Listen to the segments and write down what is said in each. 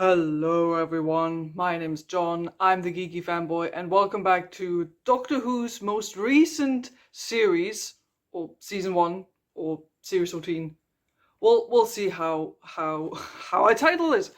Hello everyone, my name's John, I'm the Geeky Fanboy, and welcome back to Doctor Who's most recent series, or season 1, or series 14. We'll see how I title it.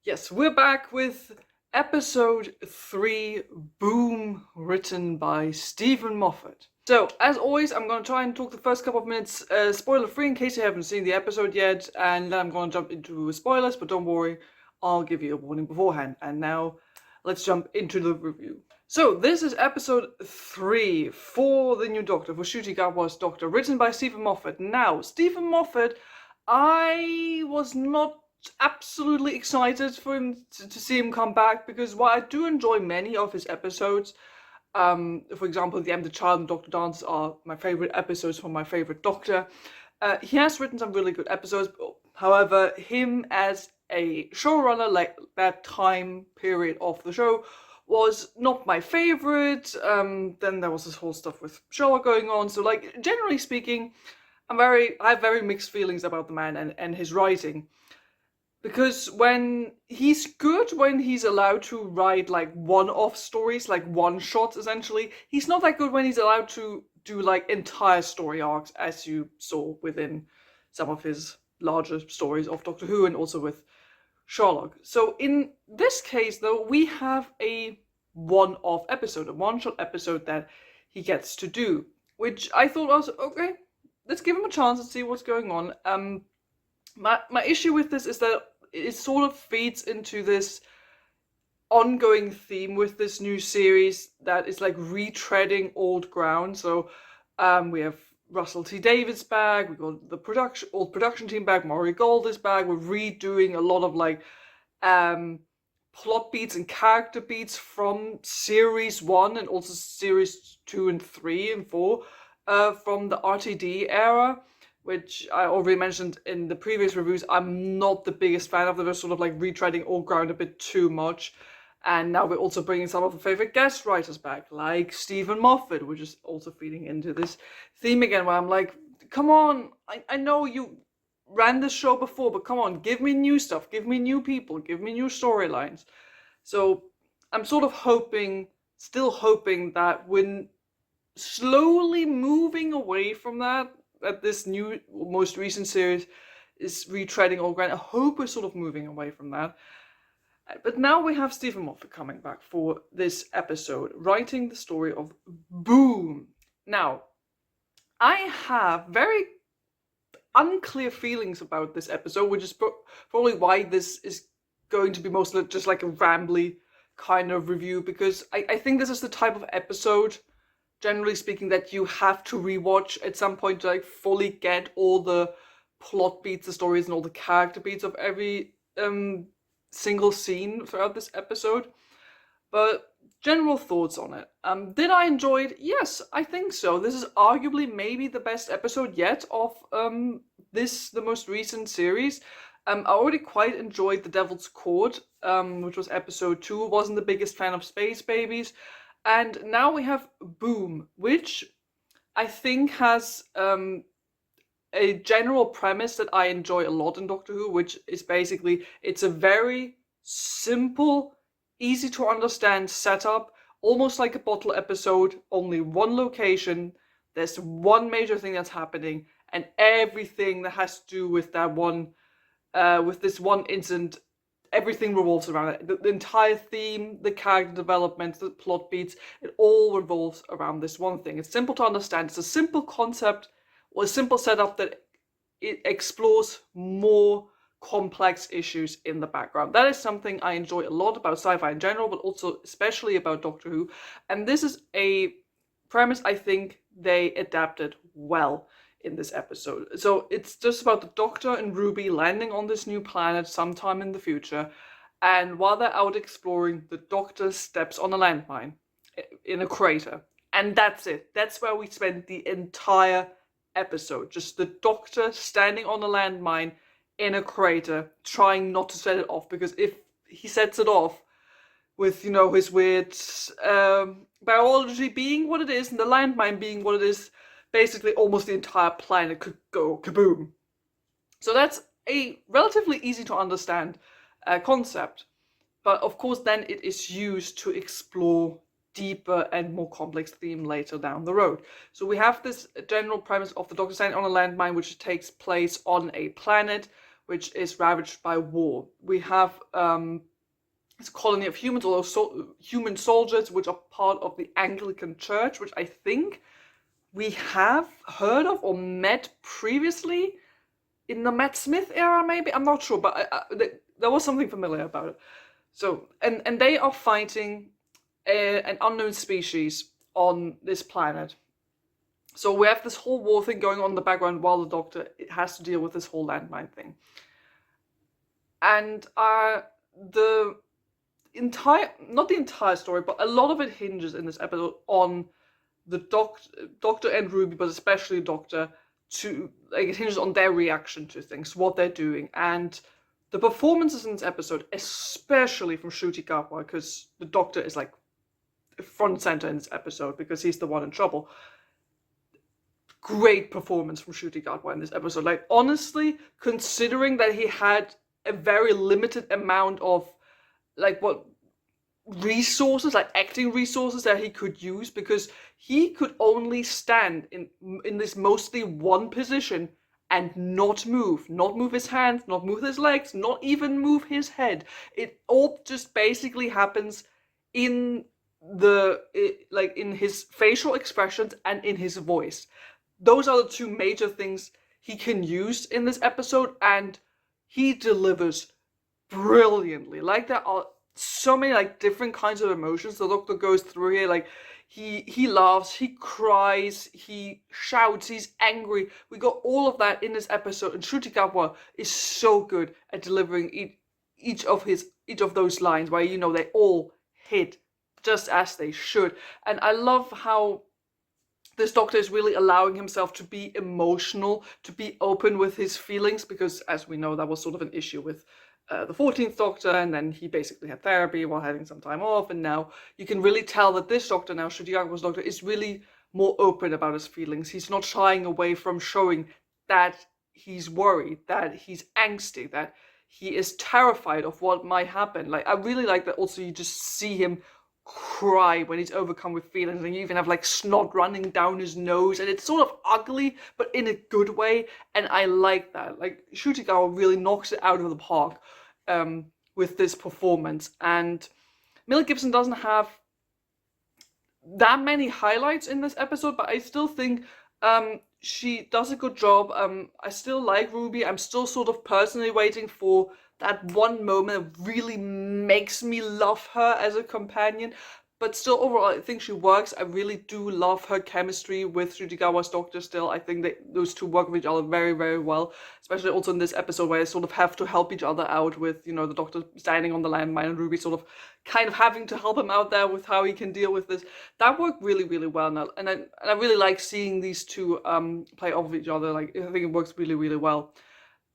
Yes, we're back with episode 3, Boom, written by Stephen Moffat. So, as always, I'm going to try and talk the first couple of minutes spoiler-free in case you haven't seen the episode yet, and then I'm going to jump into spoilers, but don't worry, I'll give you a warning beforehand. And now, let's jump into the review. So, this is episode 3 for the new Doctor, for Ncuti Gatwa's Doctor, written by Stephen Moffat. Now, Stephen Moffat, I was not absolutely excited for him to see him come back, because while I do enjoy many of his episodes, for example, The End of the Child and Doctor Dance are my favorite episodes from my favorite Doctor. He has written some really good episodes. However, him as a showrunner, like that time period of the show, was not my favorite. Then there was this whole stuff with Sherlock going on. So, like, generally speaking, I have very mixed feelings about the man and his writing. Because when he's good when he's allowed to write like one-off stories, like one shots essentially. He's not that good when he's allowed to do like entire story arcs, as you saw within some of his larger stories of Doctor Who and also with Sherlock. So in this case though, we have a one-off episode, a one-shot episode that he gets to do, which I thought was okay, let's give him a chance and see what's going on. My issue with this is that it sort of feeds into this ongoing theme with this new series that is like retreading old ground. So we have Russell T Davies back, we got the old production team back, Maury Gold is back, we're redoing a lot of like plot beats and character beats from series 1 and also series 2 and 3 and 4 from the RTD era, which I already mentioned in the previous reviews. I'm not the biggest fan of them. They're sort of like retreading old ground a bit too much. And now we're also bringing some of the favorite guest writers back, like Stephen Moffat, which is also feeding into this theme again, where I'm like, come on, I know you ran this show before, but come on, give me new stuff, give me new people, give me new storylines. So I'm sort of still hoping that when slowly moving away from that this new, most recent series is retreading old ground. I hope we're sort of moving away from that. But now we have Stephen Moffat coming back for this episode, writing the story of Boom. Now, I have very unclear feelings about this episode, which is probably why this is going to be mostly just like a rambly kind of review, because I think this is the type of episode, generally speaking, that you have to rewatch at some point to like fully get all the plot beats, the stories, and all the character beats of every single scene throughout this episode. But general thoughts on it. Did I enjoy it? Yes, I think so. This is arguably maybe the best episode yet of the most recent series. I already quite enjoyed The Devil's Court, which was episode 2. Wasn't the biggest fan of Space Babies. And now we have Boom, which I think has a general premise that I enjoy a lot in Doctor Who, which is basically, it's a very simple, easy to understand setup, almost like a bottle episode, only one location, there's one major thing that's happening, and everything that has to do with that one, with this one incident, everything revolves around it. The entire theme, the character development, the plot beats, it all revolves around this one thing. It's simple to understand. It's a simple concept or a simple setup that it explores more complex issues in the background. That is something I enjoy a lot about sci-fi in general, but also especially about Doctor Who. And this is a premise I think they adapted well in this episode. So it's just about the Doctor and Ruby landing on this new planet sometime in the future, and while they're out exploring, the Doctor steps on a landmine in a crater, and that's it. That's where we spend the entire episode, just the Doctor standing on a landmine in a crater, trying not to set it off, because if he sets it off with, you know, his weird biology being what it is and the landmine being what it is, basically almost the entire planet could go kaboom. So that's a relatively easy to understand concept. But of course, then it is used to explore deeper and more complex theme later down the road. So we have this general premise of the Doctor standing on a landmine, which takes place on a planet which is ravaged by war. We have this colony of humans, or human soldiers, which are part of the Anglican Church, which I think we have heard of or met previously in the Matt Smith era, maybe? I'm not sure, but there was something familiar about it. So, and they are fighting an unknown species on this planet. So we have this whole war thing going on in the background while the Doctor has to deal with this whole landmine thing. And the entire, not the entire story, but a lot of it hinges in this episode on the Doctor and Ruby, but especially Doctor, it hinges on their reaction to things, what they're doing. And the performances in this episode, especially from Ncuti Gatwa, because the Doctor is like front and center in this episode because he's the one in trouble. Great performance from Ncuti Gatwa in this episode. Like, honestly, considering that he had a very limited amount of resources, like acting resources that he could use, because he could only stand in this mostly one position and not move his hands, not move his legs, not even move his head. It all just basically happens in in his facial expressions and in his voice. Those are the two major things he can use in this episode, and he delivers brilliantly. Like, there are so many different kinds of emotions the Doctor goes through here. Like, he laughs, he cries, he shouts, he's angry. We got all of that in this episode, and Ncuti Gatwa is so good at delivering each of those lines, where they all hit just as they should. And I love how this Doctor is really allowing himself to be emotional, to be open with his feelings, because as we know, that was sort of an issue with the 14th Doctor, and then he basically had therapy while having some time off, and now you can really tell that this Doctor now, Ncuti Gatwa's Doctor, is really more open about his feelings. He's not shying away from showing that he's worried, that he's angsty, that he is terrified of what might happen. Like, I really like that also you just see him cry when he's overcome with feelings, and you even have snot running down his nose, and it's sort of ugly but in a good way, and I like that. Ncuti Gatwa really knocks it out of the park with this performance. And Mel Gibson doesn't have that many highlights in this episode, but I still think she does a good job. I still like Ruby. I'm still sort of personally waiting for that one moment that really makes me love her as a companion. But still, overall, I think she works. I really do love her chemistry with Ncuti Gatwa's Doctor still. I think that those two work with each other very, very well. Especially also in this episode where they sort of have to help each other out with, the Doctor standing on the landmine and Ruby sort of kind of having to help him out there with how he can deal with this. That worked really, really well now. And I really like seeing these two play off of each other. I think it works really, really well.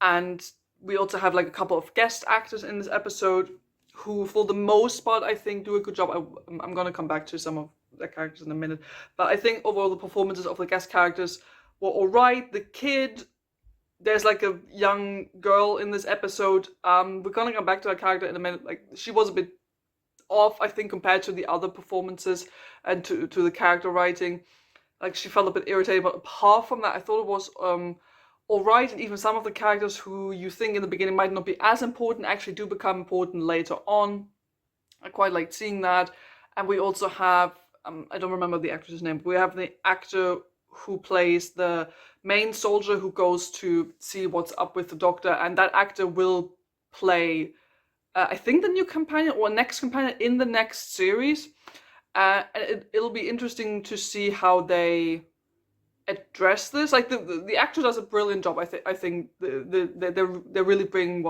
And we also have a couple of guest actors in this episode who, for the most part, I think do a good job. I'm going to come back to some of the characters in a minute. But I think overall the performances of the guest characters were alright. The kid, there's a young girl in this episode. We're going to come back to that character in a minute. She was a bit off, I think, compared to the other performances and to the character writing. She felt a bit irritated. But apart from that, I thought it was alright, and even some of the characters who you think in the beginning might not be as important actually do become important later on. I quite liked seeing that. And we also have, I don't remember the actor's name, but we have the actor who plays the main soldier who goes to see what's up with the Doctor, and that actor will play, I think, the new companion or next companion in the next series. And it'll be interesting to see how they address this. The actor does a brilliant job. I think they're really bringing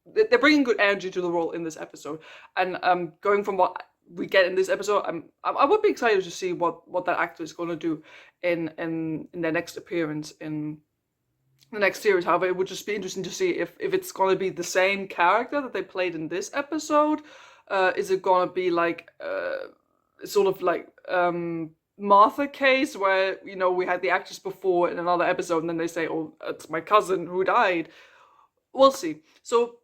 they're bringing good energy to the role in this episode. And going from what we get in this episode, I would be excited to see what that actor is going to do in their next appearance in the next series. However, it would just be interesting to see if it's going to be the same character that they played in this episode. Is it going to be Martha case where we had the actress before in another episode and then they say, oh, it's my cousin who died? We'll see. So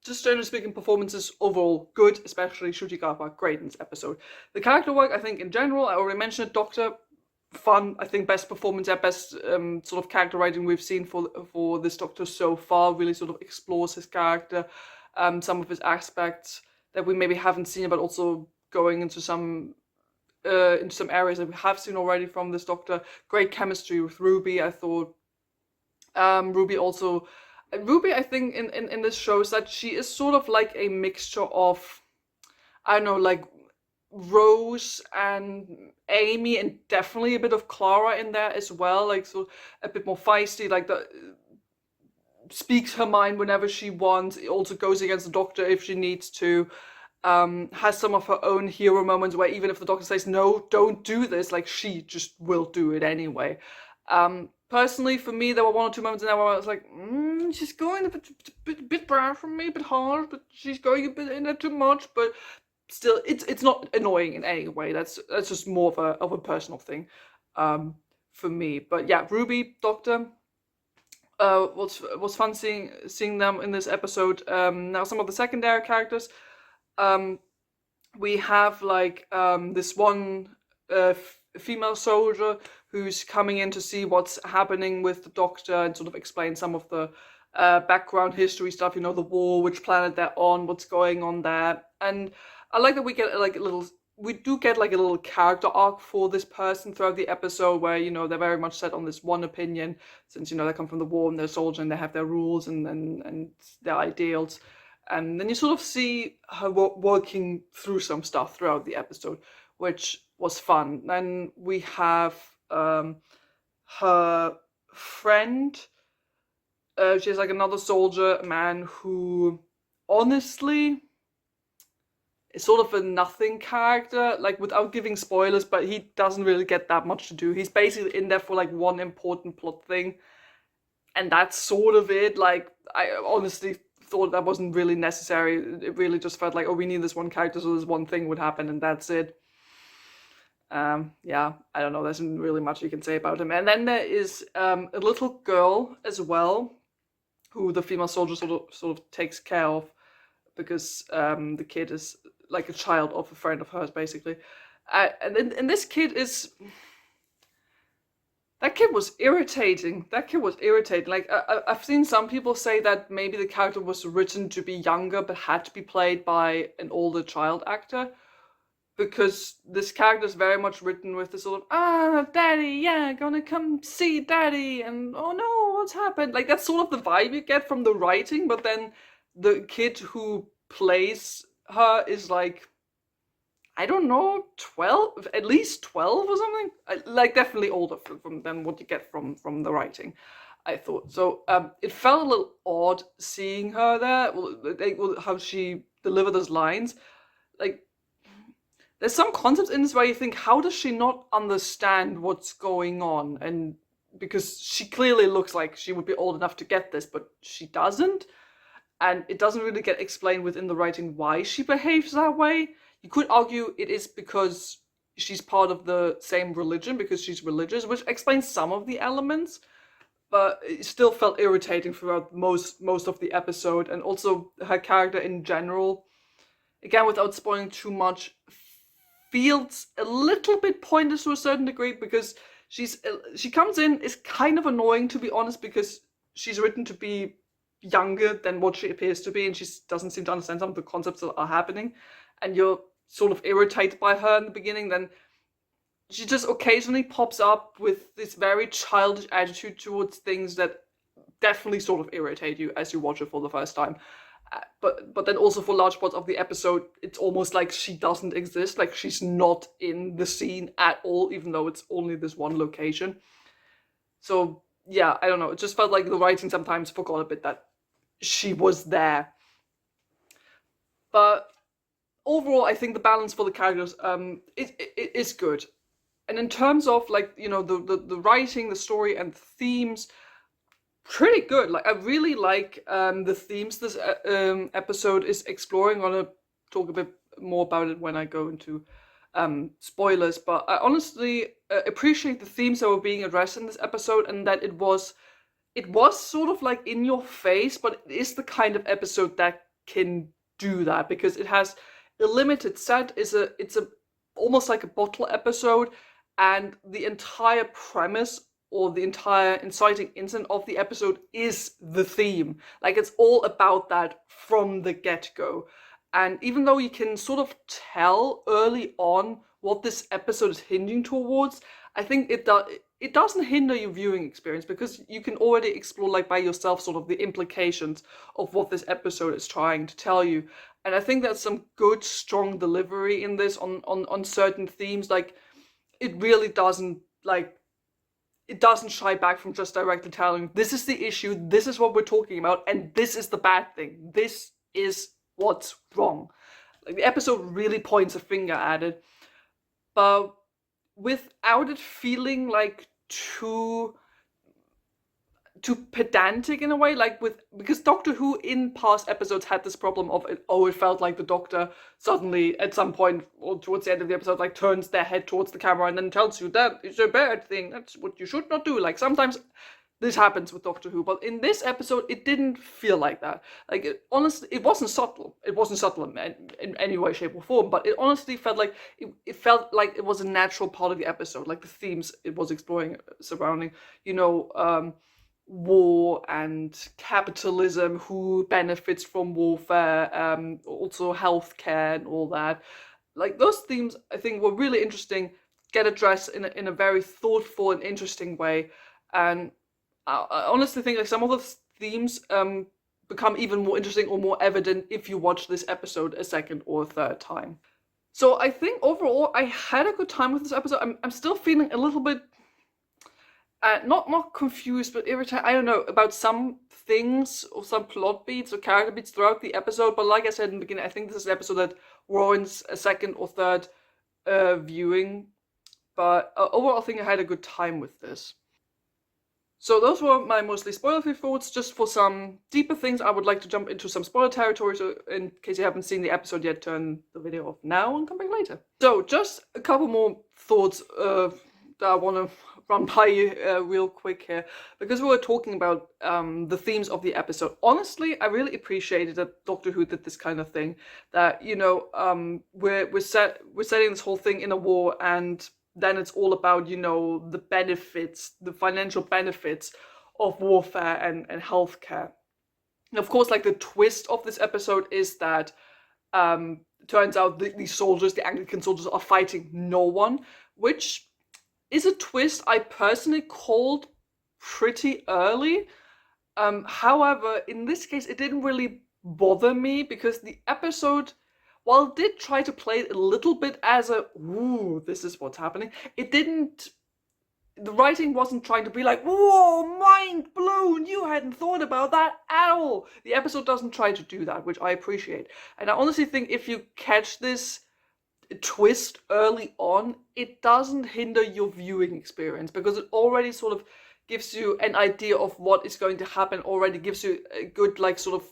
just generally speaking, performances overall good, especially Shuji Gaba, great in this episode. The character work, I think in general, I already mentioned it, Doctor, fun, I think best performance, best sort of character writing we've seen for this Doctor so far, really sort of explores his character, some of his aspects that we maybe haven't seen, but also going into some areas that we have seen already from this Doctor. Great chemistry with Ruby, I thought. Ruby, I think in this shows that she is sort of like a mixture of, I don't know, like Rose and Amy, and definitely a bit of Clara in there as well, like so a bit more feisty, like the speaks her mind whenever she wants, it also goes against the Doctor if she needs to. Has some of her own hero moments where even if the Doctor says no, don't do this, like she just will do it anyway. Personally, for me, there were one or two moments in there where I was like, she's going a bit bad from me, a bit hard, but she's going a bit in there too much. But still, it's not annoying in any way. That's just more of a personal thing, for me. But yeah, Ruby, Doctor, was fun seeing them in this episode. Now some of the secondary characters, we have like this one female soldier who's coming in to see what's happening with the Doctor and sort of explain some of the background history stuff, the war, which planet they're on, what's going on there. And I like that we get we do get like a little character arc for this person throughout the episode where, they're very much set on this one opinion since, they come from the war and they're soldiers and they have their rules and their ideals. And then you sort of see her working through some stuff throughout the episode, which was fun. Then we have her friend. She's like another soldier, a man who honestly is sort of a nothing character, like without giving spoilers, but he doesn't really get that much to do. He's basically in there for like one important plot thing, and that's sort of it. Like, I honestly thought that wasn't really necessary. It really just felt like, oh, we need this one character so this one thing would happen and that's it. Yeah, I don't know, there's not really much you can say about him. And then there is a little girl as well, who the female soldier sort of takes care of, because the kid is like a child of a friend of hers, basically. And this kid is... That kid was irritating. Like, I've seen some people say that maybe the character was written to be younger but had to be played by an older child actor, because this character is very much written with the sort of, daddy, yeah, gonna come see daddy, and oh no, what's happened? Like, that's sort of the vibe you get from the writing, but then the kid who plays her is like, I don't know, 12, at least 12 or something. Like, definitely older than what you get from the writing, I thought. So it felt a little odd seeing her there, how she delivered those lines. Like, there's some concepts in this where you think, how does she not understand what's going on? And because she clearly looks like she would be old enough to get this, but she doesn't. And it doesn't really get explained within the writing why she behaves that way. You could argue it is because she's part of the same religion, because she's religious, which explains some of the elements, but it still felt irritating throughout most of the episode. And also her character in general, again, without spoiling too much, feels a little bit pointless to a certain degree, because she comes in, is kind of annoying, to be honest, because she's written to be younger than what she appears to be, and she doesn't seem to understand some of the concepts that are happening, and you're sort of irritated by her in the beginning. Then she just occasionally pops up with this very childish attitude towards things that definitely sort of irritate you as you watch it for the first time. But then also for large parts of the episode, it's almost like she doesn't exist, like she's not in the scene at all, even though it's only this one location. So yeah, I don't know, it just felt like the writing sometimes forgot a bit that she was there. But overall, I think the balance for the characters is good. And in terms of, like, the writing, the story, and the themes, pretty good. Like, I really like the themes this episode is exploring. I'm gonna talk a bit more about it when I go into spoilers, but I honestly appreciate the themes that were being addressed in this episode, and that it was sort of like in your face, but it is the kind of episode that can do that, because it has a limited set. It's a almost like a bottle episode, and the entire premise or the entire inciting incident of the episode is the theme. Like, it's all about that from the get-go. And even though you can sort of tell early on what this episode is hinging towards, I think it doesn't hinder your viewing experience, because you can already explore, like, by yourself, sort of the implications of what this episode is trying to tell you. And I think there's some good, strong delivery in this on certain themes. Like, it really doesn't, like, it doesn't shy back from just directly telling, this is the issue, this is what we're talking about, and this is the bad thing. This is what's wrong. Like, the episode really points a finger at it, but without it feeling like too pedantic in a way, like because Doctor Who in past episodes had this problem of it felt like the Doctor suddenly at some point or towards the end of the episode, like, turns their head towards the camera and then tells you that it's a bad thing, that's what you should not do. Like, sometimes this happens with Doctor Who, but in this episode it didn't feel like that. Like, honestly, it wasn't subtle. It wasn't subtle in any way, shape, or form, but it honestly felt like it felt like it was a natural part of the episode. Like, the themes it was exploring surrounding, war and capitalism, who benefits from warfare, also healthcare and all that. Like, those themes, I think, were really interesting, get addressed in a very thoughtful and interesting way. And I honestly think, like, some of the themes become even more interesting or more evident if you watch this episode a second or a third time. So I think overall I had a good time with this episode. I'm still feeling a little bit not confused, but irritated, I don't know, about some things or some plot beats or character beats throughout the episode. But like I said in the beginning, I think this is an episode that warrants a second or third viewing. But overall, I think I had a good time with this. So those were my mostly spoiler-free thoughts. Just for some deeper things, I would like to jump into some spoiler territory, so in case you haven't seen the episode yet, turn the video off now and come back later. So just a couple more thoughts that I want to run by you real quick here, because we were talking about the themes of the episode. Honestly, I really appreciated that Doctor Who did this kind of thing, that, we're setting this whole thing in a war, and then it's all about, the benefits, the financial benefits of warfare and healthcare. And of course, like, the twist of this episode is that turns out these soldiers, the Anglican soldiers, are fighting no one, which is a twist I personally called pretty early. However, in this case, it didn't really bother me, because the episode, while it did try to play it a little bit as a, ooh, this is what's happening, the writing wasn't trying to be like, whoa, mind blown, you hadn't thought about that at all. The episode doesn't try to do that, which I appreciate. And I honestly think if you catch this twist early on, it doesn't hinder your viewing experience, because it already sort of gives you an idea of what is going to happen, already gives you a good, like, sort of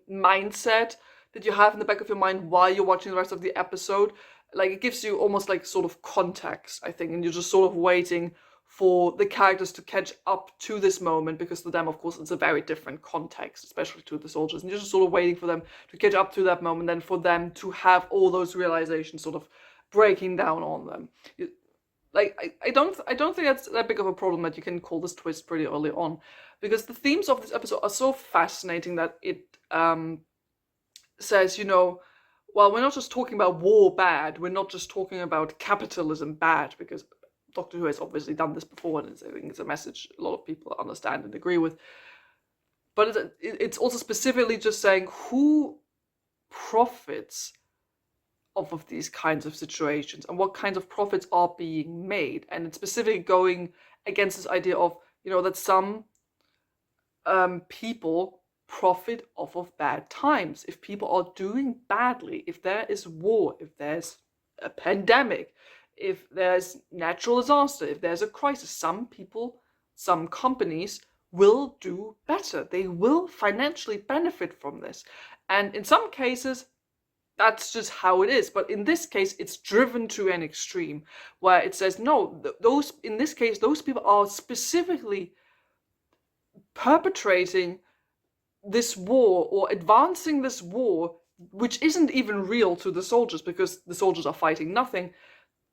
mindset that you have in the back of your mind while you're watching the rest of the episode. Like, it gives you almost like sort of context, I think, and you're just sort of waiting for the characters to catch up to this moment, because to them, of course, it's a very different context, especially to the soldiers, and you're just sort of waiting for them to catch up to that moment, and for them to have all those realizations sort of breaking down on them. Like, I don't think that's that big of a problem that you can call this twist pretty early on, because the themes of this episode are so fascinating that it says, well, we're not just talking about war bad, we're not just talking about capitalism bad, because Doctor Who has obviously done this before, and I think it's a message a lot of people understand and agree with. But it's also specifically just saying who profits off of these kinds of situations, and what kinds of profits are being made. And it's specifically going against this idea of, that some people profit off of bad times. If people are doing badly, if there is war, if there's a pandemic, if there's natural disaster, if there's a crisis, some people, some companies will do better. They will financially benefit from this. And in some cases, that's just how it is. But in this case, it's driven to an extreme, where it says, no, in this case, those people are specifically perpetrating this war or advancing this war, which isn't even real to the soldiers because the soldiers are fighting nothing,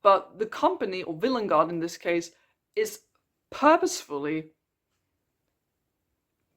but the company, or Villengard in this case, is purposefully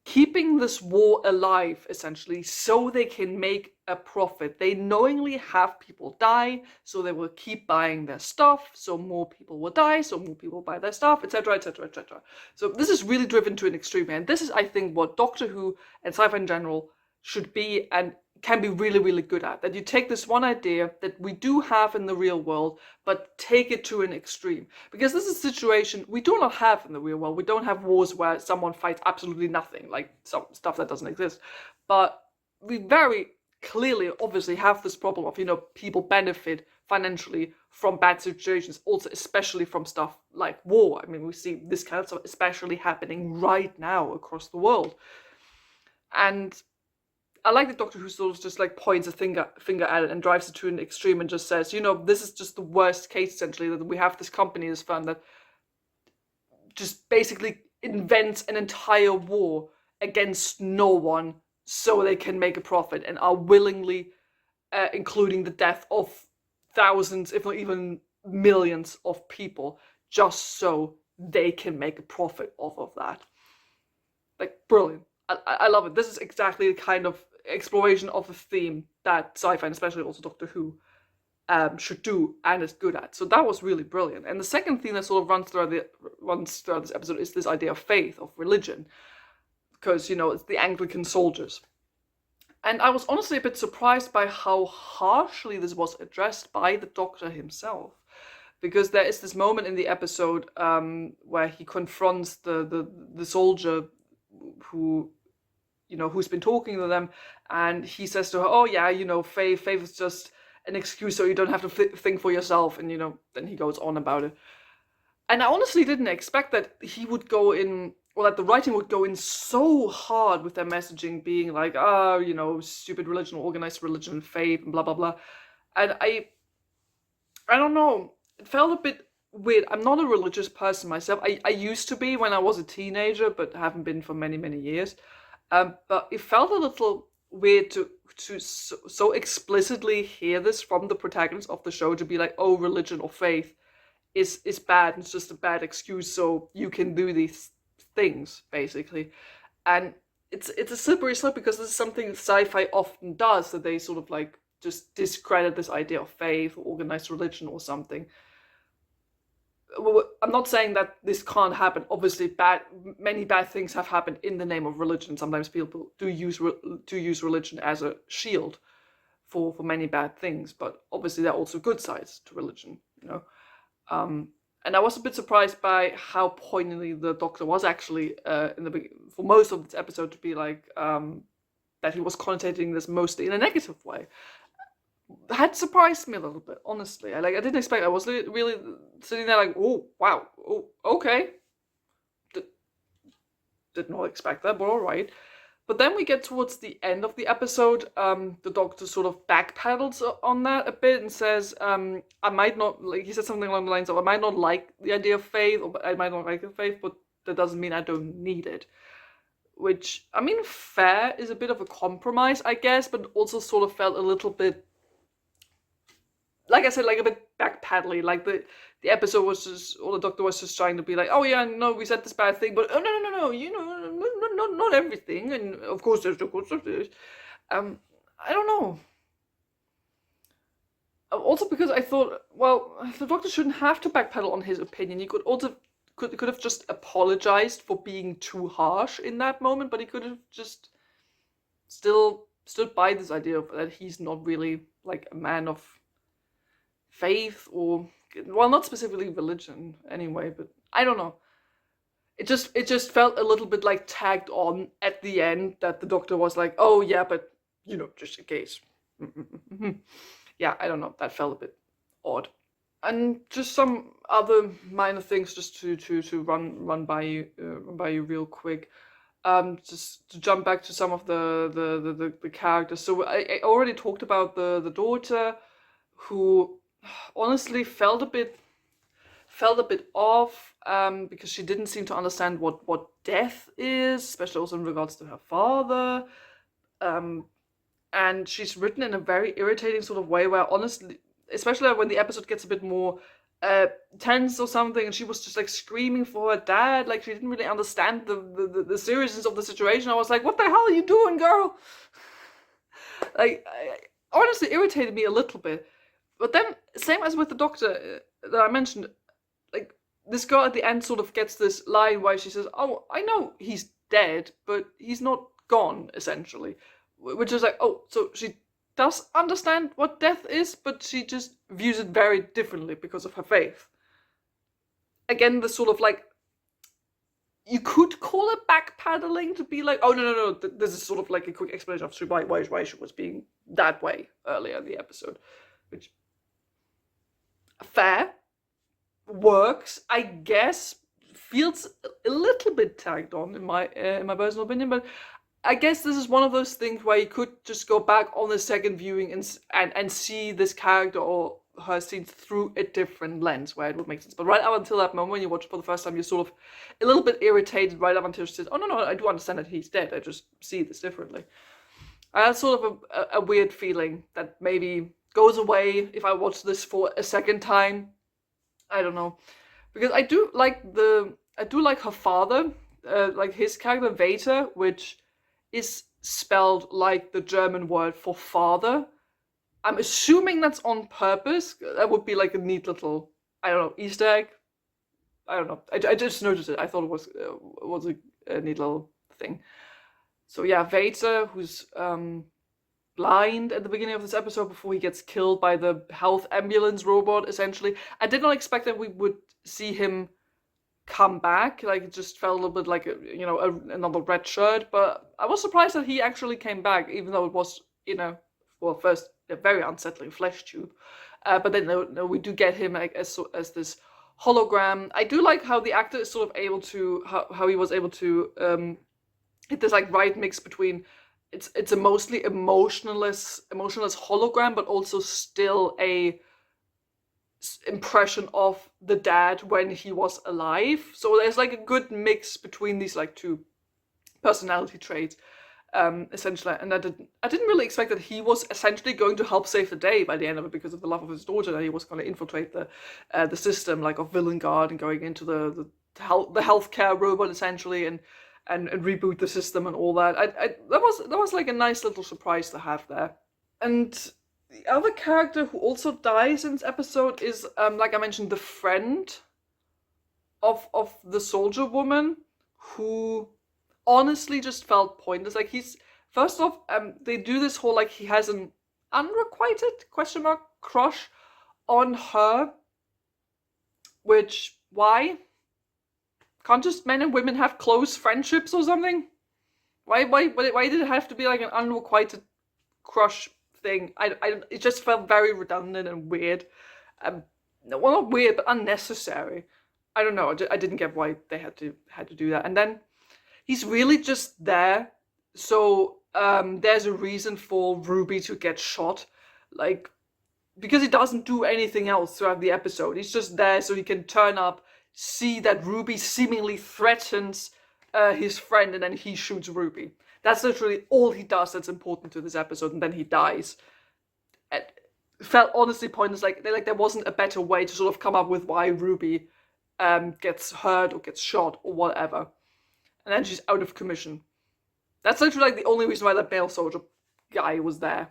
keeping this war alive, essentially, so they can make a profit. They knowingly have people die, so they will keep buying their stuff, so more people will die, so more people buy their stuff, etc., etc., etc. So this is really driven to an extreme, and this is, I think, what Doctor Who and sci-fi in general should be and can be really, really good at. That you take this one idea that we do have in the real world, but take it to an extreme. Because this is a situation we do not have in the real world. We don't have wars where someone fights absolutely nothing, like some stuff that doesn't exist. But we very clearly, obviously, have this problem of, people benefit financially from bad situations, also especially from stuff like war. I mean, we see this kind of stuff especially happening right now across the world. And I like the Doctor Who sort of just like points a finger at it and drives it to an extreme and just says, this is just the worst case, essentially, that we have this company, this firm that just basically invents an entire war against no one so they can make a profit and are willingly including the death of thousands, if not even millions of people, just so they can make a profit off of that. Like, brilliant. I love it. This is exactly the kind of exploration of a theme that sci-fi, and especially also Doctor Who, should do and is good at. So that was really brilliant. And the second theme that sort of runs throughout this episode is this idea of faith, of religion, because it's the Anglican soldiers. And I was honestly a bit surprised by how harshly this was addressed by the Doctor himself, because there is this moment in the episode where he confronts the soldier who who's been talking to them, and he says to her, oh yeah, faith is just an excuse so you don't have to think for yourself, and then he goes on about it. And I honestly didn't expect that he would go in, or that the writing would go in so hard with their messaging being like, stupid religion, organized religion, faith, and blah blah blah. And I don't know, it felt a bit weird. I'm not a religious person myself. I used to be when I was a teenager, but haven't been for many, many years. But it felt a little weird to so explicitly hear this from the protagonist of the show, to be like, oh, religion or faith is bad, and it's just a bad excuse so you can do these things, basically. And it's a slippery slope, because this is something sci-fi often does, that they sort of like just discredit this idea of faith or organized religion or something. I'm not saying that this can't happen. Obviously, many bad things have happened in the name of religion. Sometimes people do use religion as a shield for many bad things. But obviously, there are also good sides to religion, And I was a bit surprised by how poignantly the Doctor was actually for most of this episode, to be like that he was connotating this mostly in a negative way. Had surprised me a little bit, honestly. I didn't expect. I was really sitting there like, oh wow, oh okay. Did not expect that, but all right. But then we get towards the end of the episode. The Doctor sort of backpedals on that a bit and says, I might not, like, he said something along the lines of, I might not like the idea of faith, or I might not like the faith, but that doesn't mean I don't need it. Which, I mean, fair is a bit of a compromise, I guess, but also sort of felt a little bit, like I said, like a bit backpedaling. Like the episode was just, or the Doctor was just trying to be like, oh yeah, no, we said this bad thing, but oh no, not everything, and of course there's the good stuff. I don't know. Also because I thought, well, the Doctor shouldn't have to backpedal on his opinion. He could have just apologized for being too harsh in that moment, but he could have just still stood by this idea of that he's not really like a man of faith, or, well, not specifically religion anyway, but I don't know. It just felt a little bit like tagged on at the end, that the Doctor was like, oh yeah, but just in case. Yeah, I don't know, that felt a bit odd. And just some other minor things just to run by you real quick. Just to jump back to some of the characters. So I already talked about the daughter, who honestly felt a bit off, because she didn't seem to understand what death is, especially also in regards to her father. and she's written in a very irritating sort of way where honestly, especially when the episode gets a bit more tense or something, and she was just like screaming for her dad, like she didn't really understand the seriousness of the situation. I was like, what the hell are you doing, girl? Like, honestly irritated me a little bit. But then, same as with the doctor that I mentioned, like, this girl at the end sort of gets this line where she says, oh, I know he's dead, but he's not gone, essentially. Which is like, oh, so she does understand what death is, but she just views it very differently because of her faith. Again, the sort of like, you could call it backpedaling to be like, oh, no, this is sort of like a quick explanation of why she was being that way earlier in the episode. Which, fair, works, I guess, feels a little bit tagged on in my personal opinion, but I guess this is one of those things where you could just go back on the second viewing and see this character or her scenes through a different lens where it would make sense. But right up until that moment when you watch it for the first time, you're sort of a little bit irritated right up until she says, oh no, I do understand that he's dead, I just see this differently. And that's sort of a weird feeling that maybe goes away if I watch this for a second time. I don't know. Because I do like her father, like his character Vater, which is spelled like the German word for father. I'm assuming that's on purpose. That would be like a neat little, I don't know, Easter egg. I don't know. I just noticed it. I thought it was a neat little thing. So yeah, Vater, who's blind at the beginning of this episode before he gets killed by the health ambulance robot, essentially. I did not expect that we would see him come back. Like, it just felt a little bit like another red shirt, but I was surprised that he actually came back, even though it was first a very unsettling flesh tube, but then no, we do get him as this hologram. I do like how the actor is sort of able to how he was able to hit this like right mix between it's a mostly emotionless hologram, but also still a impression of the dad when he was alive. So there's like a good mix between these like two personality traits, essentially. And I didn't really expect that he was essentially going to help save the day by the end of it because of the love of his daughter, that he was going to infiltrate the system like of Villain Guard and going into the healthcare robot essentially and reboot the system and all that. That was like a nice little surprise to have there. And the other character who also dies in this episode is, like I mentioned, the friend of the soldier woman, who honestly just felt pointless. Like, he's, first off, they do this whole, like, he has an unrequited crush on her, which, why? Can't just men and women have close friendships or something? Why did it have to be like an unrequited crush thing? It just felt very redundant and weird. Well, not weird, but unnecessary. I don't know. I didn't get why they had to do that. And then he's really just there, so there's a reason for Ruby to get shot, like, because he doesn't do anything else throughout the episode. He's just there so he can turn up, see that Ruby seemingly threatens his friend, and then he shoots Ruby. That's literally all he does that's important to this episode, and then he dies. It felt honestly pointless. Like there wasn't a better way to sort of come up with why Ruby gets hurt or gets shot or whatever. And then she's out of commission. That's literally like the only reason why that male soldier guy was there,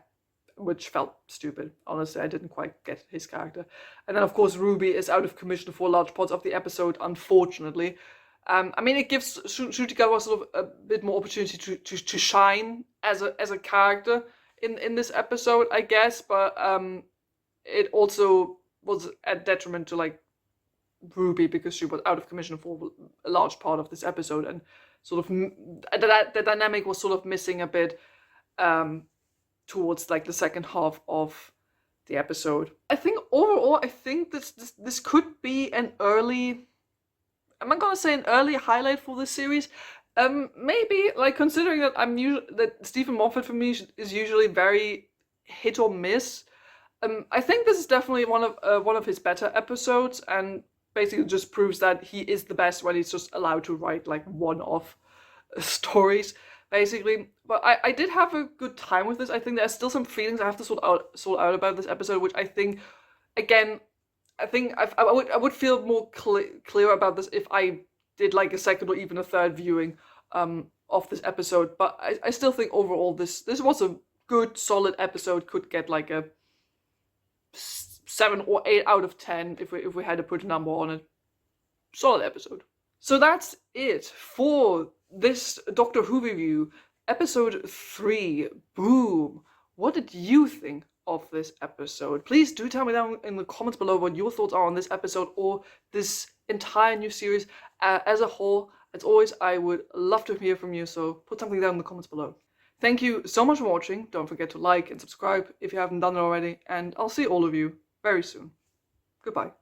which felt stupid. Honestly, I didn't quite get his character. And then, of course, Ruby is out of commission for large parts of the episode, unfortunately. I mean, it gives Shujigawa sort of a bit more opportunity to shine as a character in this episode, I guess. But it also was a detriment to like Ruby because she was out of commission for a large part of this episode, and sort of the dynamic was sort of missing a bit towards like the second half of the episode. I think overall, this could be an early, am I gonna say an early highlight for this series? Maybe, like, considering that that Stephen Moffat for me is usually very hit or miss. I think this is definitely one of his better episodes, and basically just proves that he is the best when he's just allowed to write like one-off stories. basically. But I did have a good time with this. I think there's still some feelings I have to sort out about this episode, which I think, again, I think I would feel more clear about this if I did like a second or even a third viewing of this episode. But I still think overall this was a good solid episode. Could get like a 7 or 8 out of 10 if we had to put a number on it. Solid episode. So that's it for this Doctor Who review, episode 3. Boom. What did you think of this episode? Please do tell me down in the comments below what your thoughts are on this episode or this entire new series as a whole. As always, I would love to hear from you, so put something down in the comments below. Thank you so much for watching. Don't forget to like and subscribe if you haven't done it already, and I'll see all of you very soon. Goodbye.